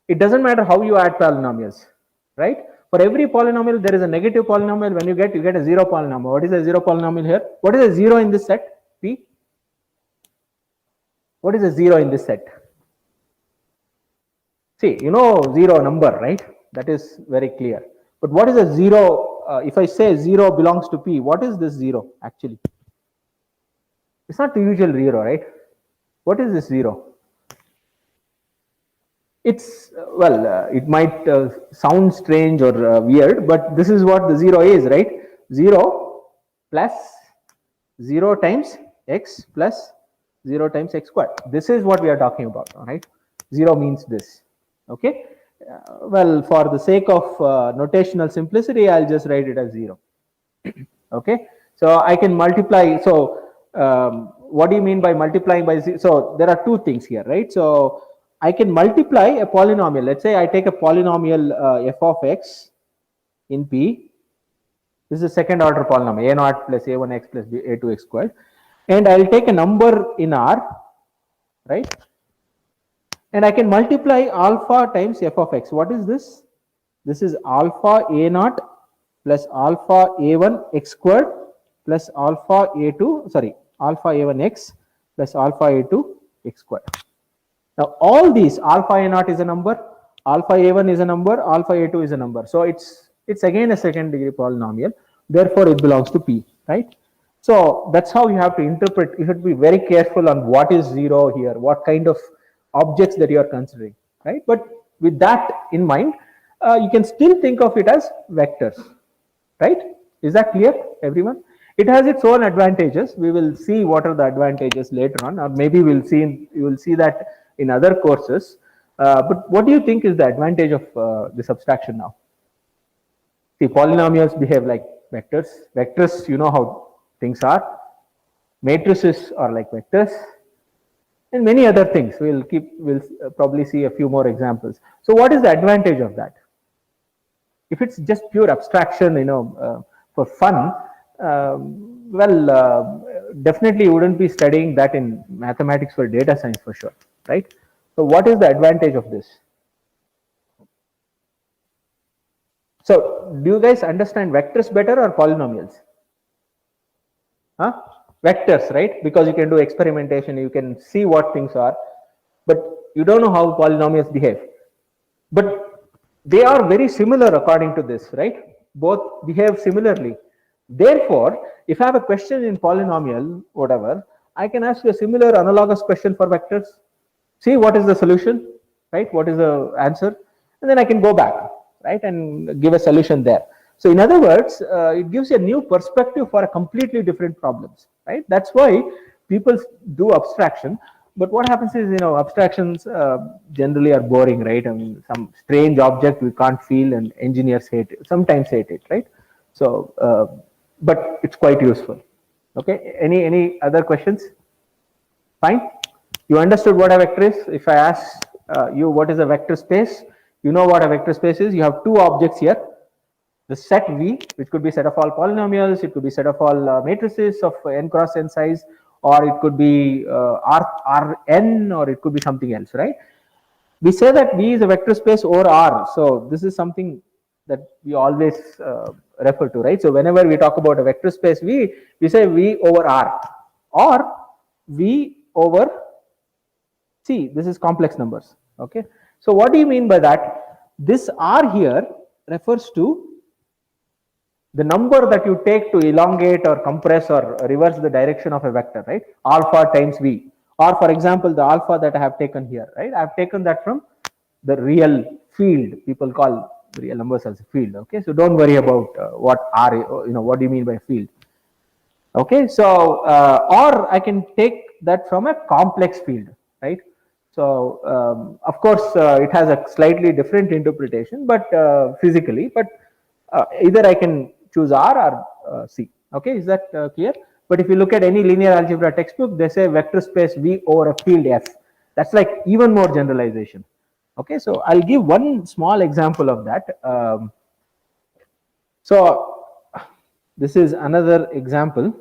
It doesn't matter how you add polynomials, right? For every polynomial, there is a negative polynomial. When you get a zero polynomial. What is a zero polynomial here? What is a zero in this set? P. What is a zero in this set? See, you know zero number, right? That is very clear. But what is a zero? If I say zero belongs to P, what is this zero actually? It's not the usual zero, right? What is this zero? It's well, it might sound strange or weird, but this is what the zero is, right? 0 plus 0 times x plus 0 times x squared. This is what we are talking about, all right? 0 means this, okay? Well, for the sake of notational simplicity, I'll just write it as 0. Okay, so I can multiply. So what do you mean by multiplying by 0? So there are two things here, right? So I can multiply a polynomial. Let's say I take a polynomial f of x in P. This is a second order polynomial, a0 plus a1x plus a2x squared, and I'll take a number in R, right? And I can multiply alpha times f of x. What is this? This is alpha a0 plus alpha a1 x squared plus alpha a2, sorry, alpha a1 x plus alpha a2 x squared. Now all these, alpha a0 is a number, alpha a1 is a number, alpha a2 is a number. So it's again a second degree polynomial. Therefore, it belongs to P, right? So that's how you have to interpret. You should be very careful on what is zero here, what kind of objects that you are considering, right? But with that in mind, you can still think of it as vectors, right? Is that clear, everyone? It has its own advantages. We will see what are the advantages later on, or maybe you will see that in other courses. But what do you think is the advantage of this abstraction now? See, polynomials behave like vectors. Vectors, you know how things are. Matrices are like vectors, and many other things. We'll probably see a few more examples. So what is the advantage of that? If it's just pure abstraction, for fun, definitely you wouldn't be studying that in mathematics or data science for sure, right? So what is the advantage of this? So do you guys understand vectors better or polynomials? Huh? Vectors, right? Because you can do experimentation, you can see what things are, but you don't know how polynomials behave. But they are very similar according to this, right? Both behave similarly. Therefore, if I have a question in polynomial, whatever, I can ask you a similar analogous question for vectors. See what is the solution, right? What is the answer? And then I can go back, right, and give a solution there. So in other words, it gives you a new perspective for a completely different problems, right? That's why people do abstraction. But what happens is, abstractions generally are boring, right? I mean, some strange object we can't feel, and engineers hate it, sometimes hate it, right? So, but it's quite useful. Okay. Any other questions? Fine. You understood what a vector is. If I ask you what is a vector space, you know what a vector space is. You have two objects here. The set V, which could be set of all polynomials, it could be set of all matrices of n cross n size, or it could be Rn, or it could be something else, right? We say that V is a vector space over R. So this is something that we always refer to, right? So whenever we talk about a vector space V, we say V over R, or V over C. This is complex numbers, okay? So what do you mean by that? This R here refers to the number that you take to elongate or compress or reverse the direction of a vector, right? Alpha times V. Or for example, the alpha that I have taken here, right? I have taken that from the real field. People call the real numbers as a field, okay? So don't worry about what do you mean by field? Okay, so or I can take that from a complex field, right? So of course it has a slightly different interpretation, but physically, but either I can choose R or C. Okay, is that clear? But if you look at any linear algebra textbook, they say vector space V over a field F. That's like even more generalization. Okay, so I'll give one small example of that. So this is another example.